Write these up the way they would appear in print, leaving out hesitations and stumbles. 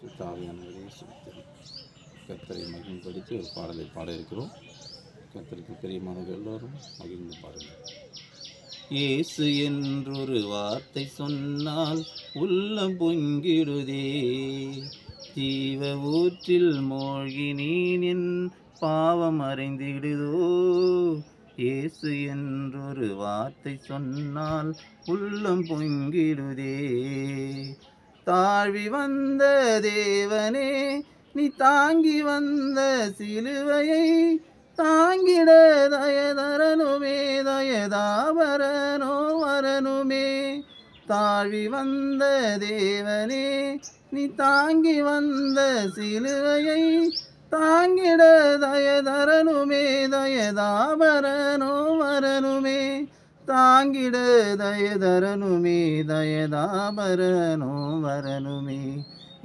தாவியானவரே சுத்தம். கர்த்தரை மகிமைப்படுத்தி ஒரு பாடலை பாட இருக்கிறோம். கர்த்தருக்கு பிரியமானவர்கள் எல்லோரும் மகிழ்ந்து பாருங்கள். இயேசு என்றொரு வார்த்தை சொன்னால் உள்ளம் பொங்கிடுதே, ஜீவ ஊற்றில் மூழ்கினேன் என் பாவம் மறைந்திடுதோ. இயேசு என்றொரு வார்த்தை சொன்னால் உள்ளம் பொங்கிடுதே. தாழ்வி வந்த தேவனே, நீ தாங்கி வந்த சிலுவையை தாங்கிட தயதரனுமே, தயதாபரனோ வரனுமே. தாழ்வி வந்த தேவனே, நீ தாங்கி வந்த சிலுவையை தாங்கிட தயதரனுமே, தயதாபரனோ வரனுமே. தாங்கிட தயதரனுமே, தயதாபரனோ வரனுமே.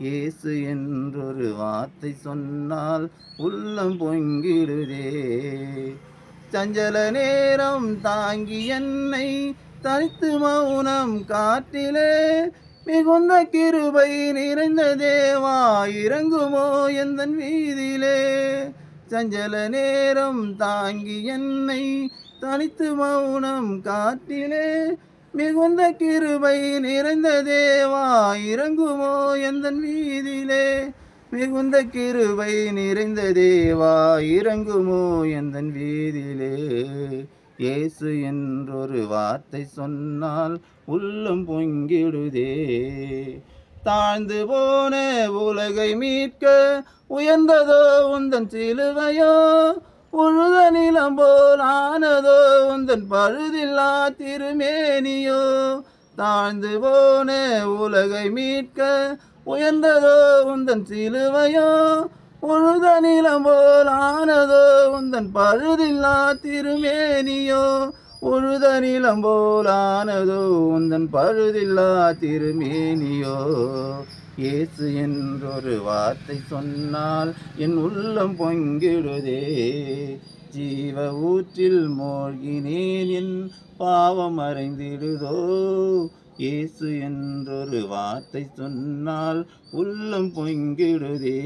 இயேசு என்றொரு வார்த்தை சொன்னால் உள்ளம் பொங்கிடுதே. சஞ்சல நேரம் தாங்கி என்னை தனித்து மௌனம் காற்றிலே, மிகுந்த கிருபை நிறைந்த தேவா இறங்குமோ எந்தன் வீதியிலே. சஞ்சல நேரம் தாங்கி என்னை தனித்து மௌனம் காற்றிலே, மிகுந்த கிருபை நிறைந்த தேவா இறங்குமோ எந்தன் வீதியிலே. மிகுந்த கிருபை நிறைந்த தேவா இறங்குமோ எந்தன் வீதியிலே. இயேசு என்றொரு வார்த்தை சொன்னால் உள்ளம் பொங்கிடுதே. தாழ்ந்து போன உலகை மீட்க உயர்ந்ததோ உந்தன் சிலுவையோ, உழுத நிலம் போல் ஆனதோ உந்தன் பழுதில்லா திருமேனியோ. தாழ்ந்து போன உலகை மீட்க உயர்ந்ததோ உந்தன் சிலுவையோ, உழுத நிலம் போல் ஆனதோ உந்தன் பழுதில்லா திருமேனியோ. உழுத நிலம் போல் ஆனதோ உந்தன் பழுதில்லா திருமேனியோ. இயேசு என்றொரு வார்த்தை சொன்னால் என் உள்ளம் பொங்கிடுதே. ஜீவ ஊற்றில் மூழ்கினேன் என் பாவம் மறைந்திடுதோ. இயேசு என்றொரு வார்த்தை சொன்னால் உள்ளம் பொங்கிடுதே.